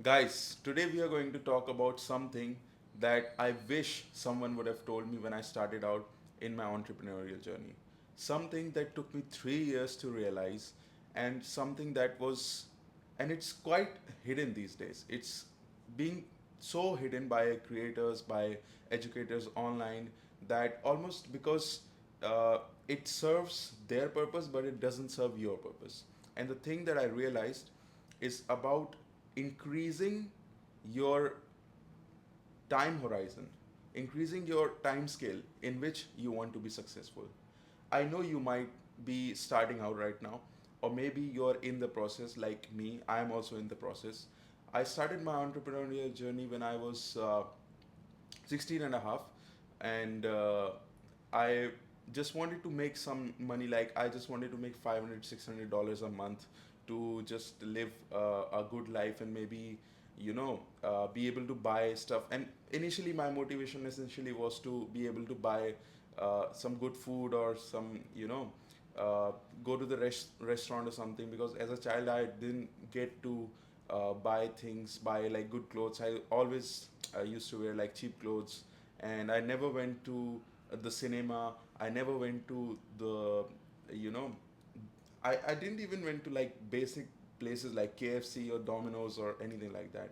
Guys, today we are going to talk about something that I wish someone would have told me when I started out in my entrepreneurial journey. Something that took me 3 years to realize, and something that was, and it's quite hidden these days. It's being so hidden by creators, by educators online, that almost because uh, it serves their purpose, but it doesn't serve your purpose. And the thing that I realized is about increasing your time horizon, increasing your time scale in which you want to be successful. I know you might be starting out right now, or maybe you're in the process like me. I am also in the process. I started my entrepreneurial journey when I was 16 and a half, and I just wanted to make some money. Like, I just wanted to make 500 $600 a month to just live a good life, and maybe be able to buy stuff. And initially my motivation essentially was to be able to buy some good food, or some uh, go to the restaurant or something, because as a child I didn't get to buy things, buy like good clothes. I always used to wear like cheap clothes, and I never went to the cinema. I never went to the, you know, I didn't even went to like basic places like KFC or Domino's or anything like that.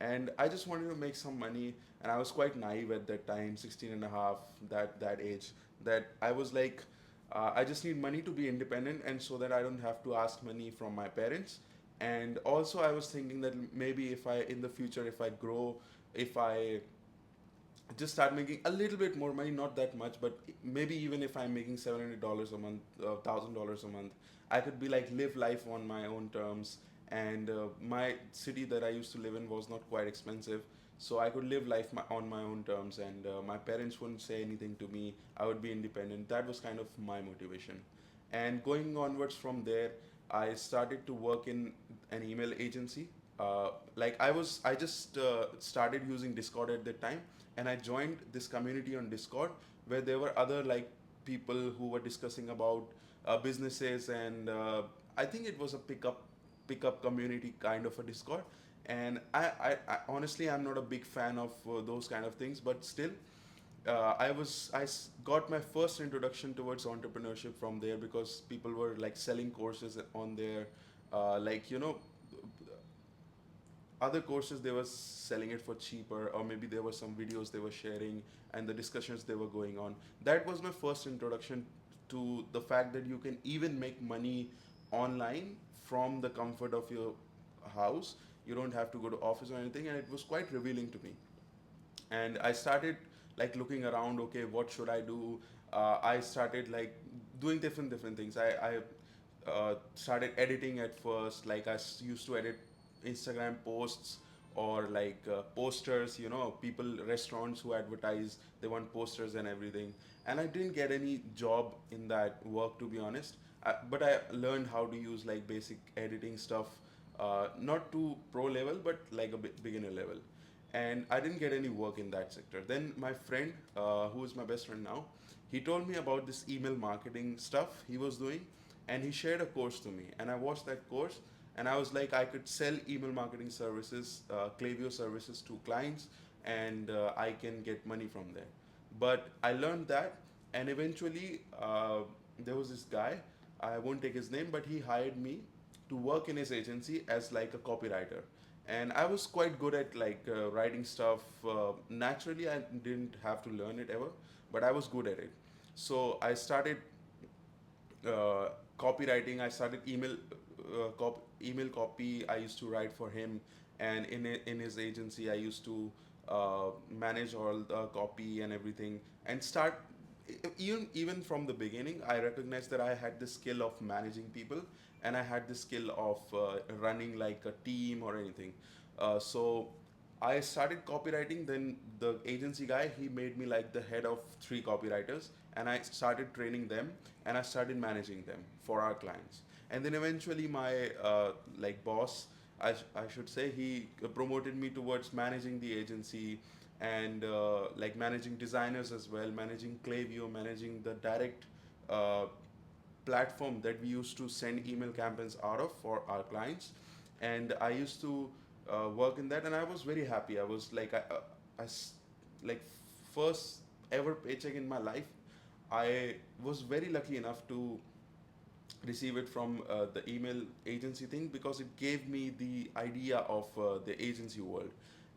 And I just wanted to make some money, and I was quite naive at that time, 16 and a half, that age, that I was like, I just need money to be independent, and so that I don't have to ask money from my parents. And also I was thinking that maybe if I, in the future, if I grow, if I just start making a little bit more money, not that much, but maybe even if I'm making $700 a month, $1,000 a month, I could be like live life on my own terms. And my city that I used to live in was not quite expensive, so I could live life on my own terms, and my parents wouldn't say anything to me. I would be independent. That was kind of my motivation. And going onwards from there, I started to work in an email agency. I just started using Discord at that time, and I joined this community on Discord where there were other like people who were discussing about businesses, and I think it was a pickup community kind of a Discord. And I honestly, I'm not a big fan of those kind of things, but still, got my first introduction towards entrepreneurship from there, because people were like selling courses on there, like other courses they were selling it for cheaper, or maybe there were some videos they were sharing, and the discussions they were going on. That was my first introduction to the fact that you can even make money online from the comfort of your house. You don't have to go to office or anything, and it was quite revealing to me. And I started like looking around, okay, what should I do. I started like doing different things. I started editing at first. Like, used to edit Instagram posts, or like posters, people, restaurants who advertise, they want posters and everything. And I didn't get any job in that work, to be honest. But I learned how to use like basic editing stuff, not to pro level, but like a beginner level. And I didn't get any work in that sector. Then my friend, who is my best friend now, he told me about this email marketing stuff he was doing, and he shared a course to me. And I watched that course, and I was like, I could sell email marketing services, Klaviyo services to clients, and I can get money from there. But I learned that, and eventually there was this guy. I won't take his name, but he hired me to work in his agency as like a copywriter. And I was quite good at like writing stuff. Naturally, I didn't have to learn it ever, but I was good at it. So I started uh, copywriting. I started email copy. I used to write for him, and in his agency, I used to manage all the copy and everything. And start even from the beginning, I recognized that I had the skill of managing people, and I had the skill of running like a team or anything. So I started copywriting. Then the agency guy, he made me like the head of three copywriters, and I started training them, and I started managing them for our clients. And then eventually my like boss, I should say, he promoted me towards managing the agency, and like managing designers as well, managing Klaviyo, managing the direct uh, platform that we used to send email campaigns out of for our clients. And I used to work in that, and I was very happy. I was like, I s- like first ever paycheck in my life. I was very lucky enough to receive it from the email agency thing because it gave me the idea of the agency world,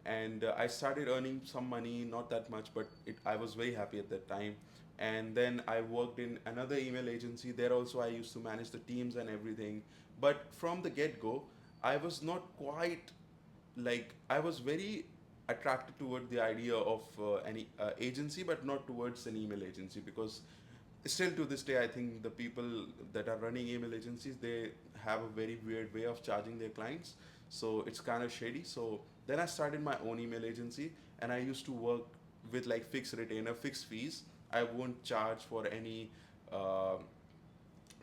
and I started earning some money, not that much, but I was very happy at that time. And then I worked in another email agency. There also I used to manage the teams and everything. But from the get go, I was not quite like, I was very attracted toward the idea of any agency, but not towards an email agency, because still to this day I think the people that are running email agencies, they have a very weird way of charging their clients, so it's kind of shady. So then I started my own email agency, and I used to work with like fixed retainer, fixed fees. I won't charge for any uh,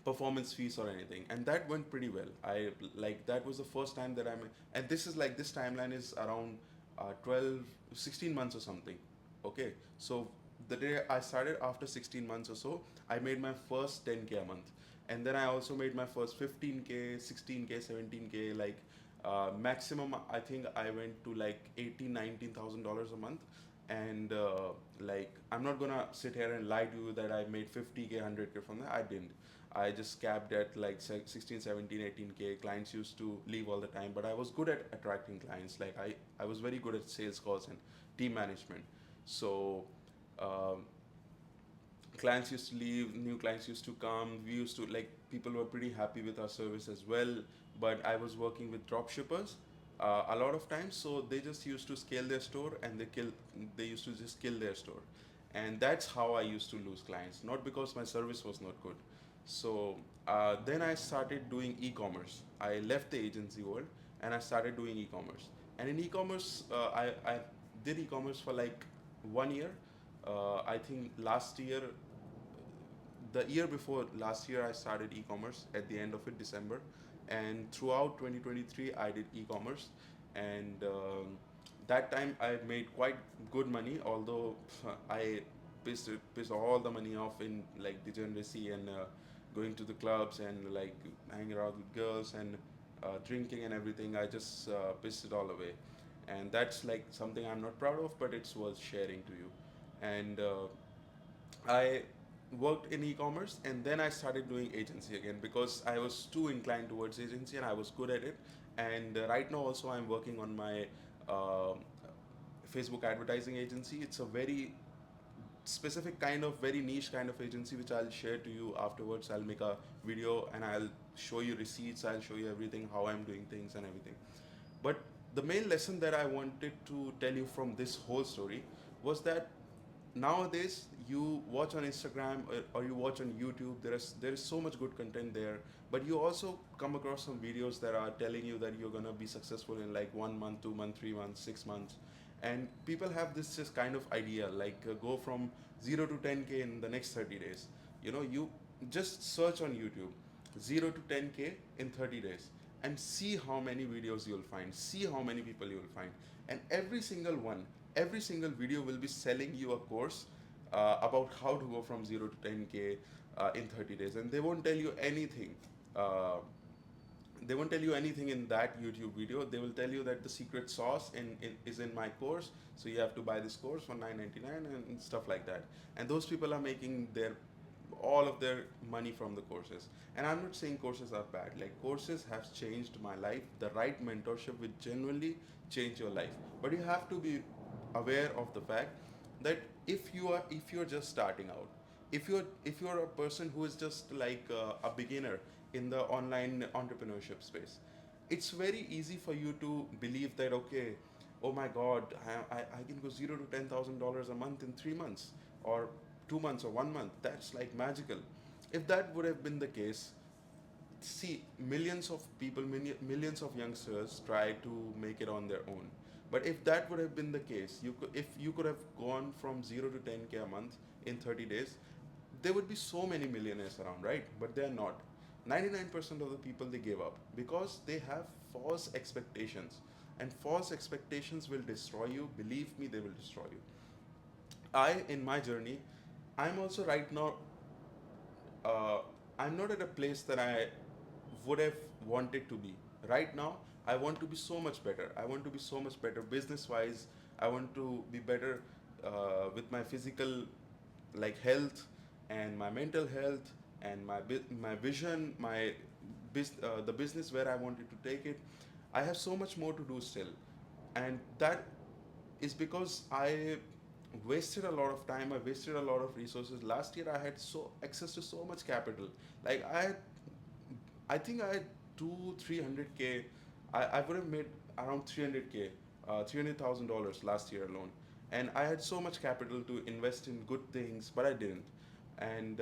performance fees or anything, and that went pretty well. I like, that was the first time that I'm, and this is like, this timeline is around 12 16 months or something. Okay, so the day I started, after 16 months or so, I made my first 10K a month. And then I also made my first 15K, 16K, 17K, like maximum I think I went to like 18 $19,000 a month. And like, I'm not gonna sit here and lie to you that I made 50K, 100K from that. I didn't. I just capped at like 16, 17, 18K. Clients used to leave all the time, but I was good at attracting clients. Like, I was very good at sales calls and team management. So um, clients used to leave, new clients used to come. We used to like, people were pretty happy with our service as well. But I was working with drop shippers a lot of times, so they just used to scale their store, and they used to just kill their store. And that's how I used to lose clients, not because my service was not good. So then I started doing e-commerce. I left the agency world and I started doing e-commerce. And in e-commerce, I did e-commerce for like 1 year. I think last year, the year before last year, I started e-commerce at the end of it, December. And throughout 2023, I did e-commerce. And that time I made quite good money, although I pissed all the money off in like degeneracy and going to the clubs and like hanging around with girls and drinking and everything. I just pissed it all away. And that's like something I'm not proud of, but it's worth sharing to you. And I worked in e-commerce, and then I started doing agency again because I was too inclined towards agency and I was good at it. And right now also I'm working on my um Facebook advertising agency. It's a very specific kind of, very niche kind of agency, which I'll share to you afterwards. I'll make a video and I'll show you receipts, I'll show you everything, how I'm doing things and everything. But the main lesson that I wanted to tell you from this whole story was that nowadays you watch on Instagram, or you watch on YouTube, there is so much good content there, but you also come across some videos that are telling you that you're gonna be successful in like 1 month, 2 months, 3 months, 6 months. And people have this just kind of idea like, go from 0 to 10K in the next 30 days. You just search on YouTube 0 to 10K in 30 days, and see how many videos you'll find, see how many people you'll find. And every single video will be selling you a course about how to go from 0 to 10K in 30 days. And uh, they won't tell you anything in that YouTube video. They will tell you that the secret sauce is in my course, so you have to buy this course for 9.99 and stuff like that. And those people are making their all of their money from the courses. And I'm not saying courses are bad. Like, courses have changed my life. The right mentorship will genuinely change your life. But you have to be aware of the fact that if you're just starting out, if you're a person who is just like a beginner in the online entrepreneurship space, it's very easy for you to believe that, okay, oh my god, I can go 0 to $10,000 a month in 3 months, or 2 months, or 1 month. That's like magical. If that would have been the case, see, millions of people, millions of youngsters try to make it on their own. But if that would have been the case, if you could have gone from 0 to 10K a month in 30 days, there would be so many millionaires around, right? But they're not. 99% of the people, they gave up because they have false expectations. And false expectations will destroy you. Believe me, they will destroy you. In my journey, I'm also right now, uh, I'm not at a place that I would have wanted to be. Right now, I want to be so much better. I want to be so much better business wise. I want to be better with my physical like health and my mental health and my vision, the business where I wanted to take it. I have so much more to do still, and that is because I wasted a lot of time. I wasted a lot of resources. Last year, I had so access to so much capital. Like I think I had two, 300K. I would have made around 300K, $300,000 last year alone. And I had so much capital to invest in good things, but I didn't. And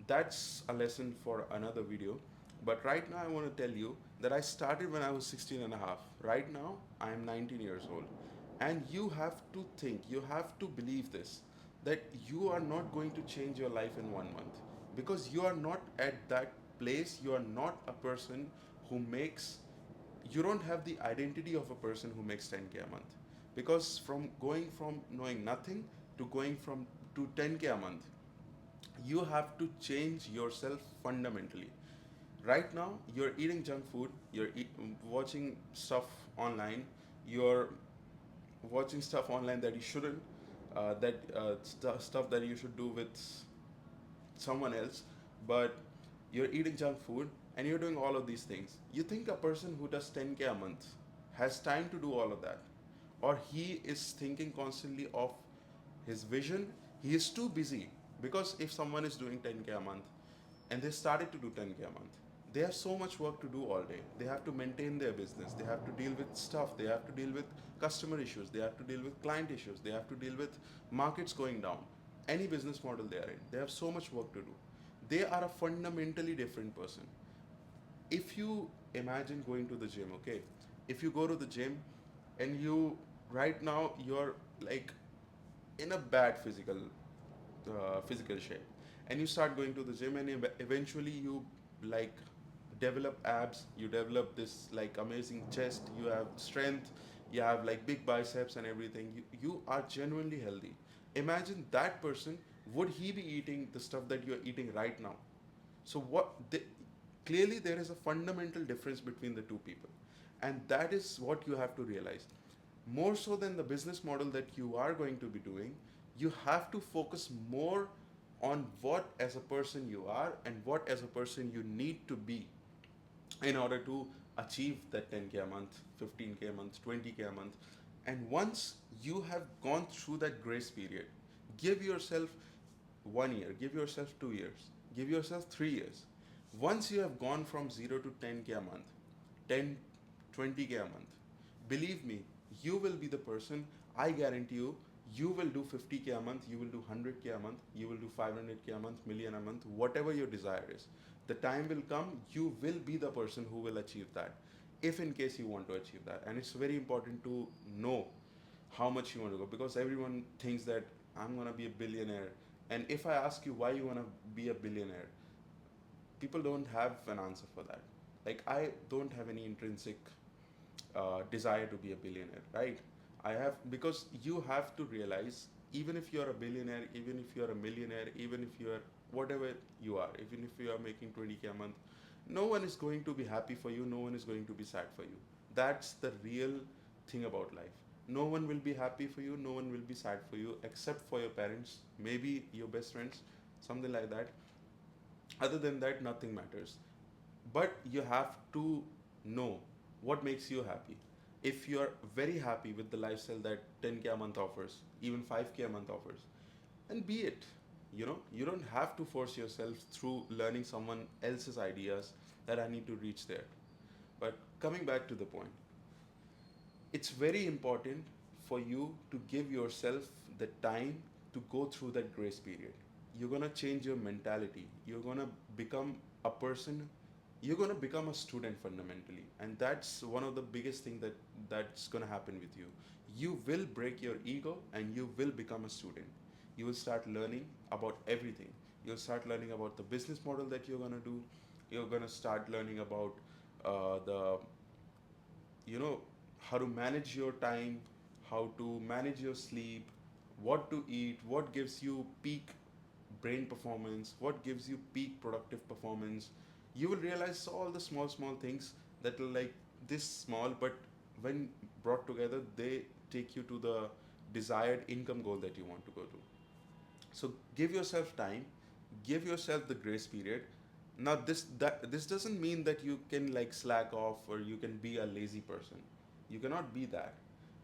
that's a lesson for another video. But right now, I want to tell you that I started when I was 16 and a half. Right now, I am 19 years old. And you have to think, you have to believe this, that you are not going to change your life in 1 month, because you are not at that place. You are not a person who makes, you don't have the identity of a person who makes 10K a month. Because from going from knowing nothing to going from to 10K a month, you have to change yourself fundamentally. Right now, you're eating junk food, watching stuff online, you're watching stuff online that you shouldn't, stuff that you should do with someone else, but you're eating junk food and you're doing all of these things. You think a person who does 10K a month has time to do all of that? Or he is thinking constantly of his vision? He is too busy, because if someone is doing 10K a month and they started to do 10K a month, they have so much work to do all day. They have to maintain their business, they have to deal with stuff, they have to deal with customer issues, they have to deal with client issues, they have to deal with markets going down. Any business model they are in, they have so much work to do. They are a fundamentally different person. If you imagine going to the gym, okay, if you go to the gym and you, right now you're like in a bad physical shape, and you start going to the gym, and eventually you like develop abs, you develop this like amazing chest, you have strength, you have like big biceps and everything, you are genuinely healthy. Imagine that person, would he be eating the stuff that you're eating right now? So clearly there is a fundamental difference between the two people, and that is what you have to realize. More so than the business model that you are going to be doing, you have to focus more on what as a person you are and what as a person you need to be in order to achieve that 10K a month, 15K a month, 20K a month. And once you have gone through that grace period, give yourself 1 year, give yourself 2 years, give yourself 3 years. Once you have gone from 0 to 10K a month, 10, 20K a month, believe me, you will be the person. I guarantee you, you will do 50K a month, you will do 100K a month, you will do 500K a month, million a month, whatever your desire is. The time will come, you will be the person who will achieve that, if in case you want to achieve that. And it's very important to know how much you want to go, because everyone thinks that I'm going to be a billionaire. And if I ask you why you want to be a billionaire, people don't have an answer for that. Like, I don't have any intrinsic desire to be a billionaire, right? I have, because you have to realize, even if you're a billionaire, even if you're a millionaire, even if you're whatever you are, even if you are making 20K a month, no one is going to be happy for you, no one is going to be sad for you. That's the real thing about life. No one will be happy for you, no one will be sad for you, except for your parents, maybe your best friends, something like that. Other than that, nothing matters. But you have to know what makes you happy. If you're very happy with the lifestyle that 10K a month offers, even 5K a month offers, then be it. You don't have to force yourself through learning someone else's ideas that I need to reach there. But coming back to the point, it's very important for you to give yourself the time to go through that grace period. You're going to change your mentality. You're going to become a person, you're going to become a student fundamentally, and that's one of the biggest thing that's going to happen with you. You will break your ego and you will become a student. You will start learning about everything. You'll start learning about the business model that you're going to do. You're going to start learning about the you know how to manage your time, how to manage your sleep, what to eat, what gives you peak brain performance, what gives you peak productive performance. You will realize all the small things that will like this small, but when brought together, they take you to the desired income goal that you want to go to. So give yourself time, give yourself the grace period. Now this doesn't mean that you can like slack off or you can be a lazy person. You cannot be that.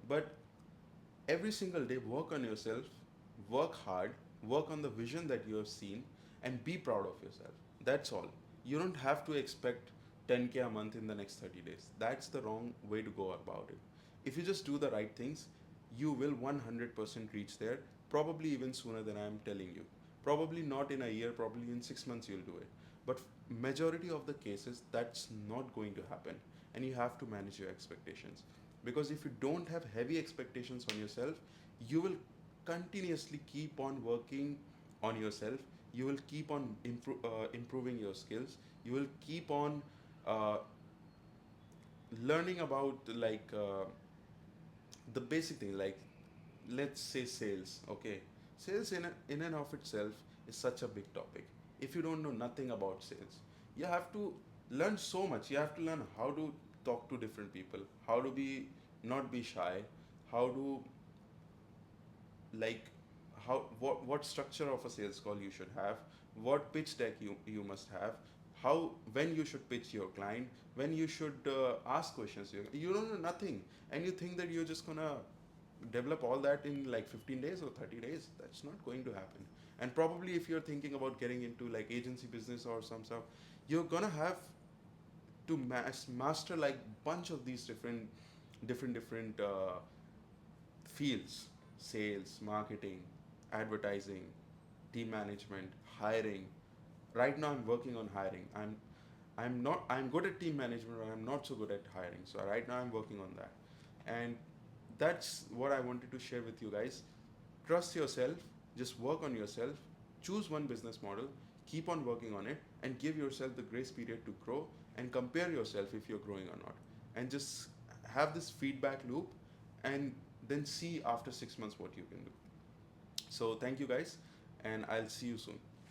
But every single day work on yourself, work hard, work on the vision that you have seen, and be proud of yourself. That's all. You don't have to expect 10K a month in the next 30 days. That's the wrong way to go about it. If you just do the right things, you will 100% reach there, probably even sooner than I am telling you. Probably not in a year, probably in 6 months you'll do it. But majority of the cases that's not going to happen, and you have to manage your expectations, because if you don't have heavy expectations on yourself, you will continuously keep on working on yourself. You will keep on improving your skills. You will keep on uh, learning about the basic thing, like let's say sales. Okay, sales in and of itself is such a big topic. If you don't know nothing about sales, you have to learn so much. You have to learn how to talk to different people, how to be not be shy, how to like how what structure of a sales call you should have, what pitch deck you must have, how when you should pitch your client, when you should ask questions. You don't know nothing, and you think that you're just gonna develop all that in like 15 days or 30 days. That's not going to happen. And probably if you're thinking about getting into like agency business or some stuff, you're gonna have to master like bunch of these different fields: sales, marketing, advertising, team management, hiring. Right now I'm working on hiring. I'm good at team management, but I'm not so good at hiring. So right now I'm working on that. And that's what I wanted to share with you guys. Trust yourself, just work on yourself, choose one business model, keep on working on it, and give yourself the grace period to grow, and compare yourself if you're growing or not. And just have this feedback loop, and then see after 6 months what you can do. So thank you guys, and I'll see you soon.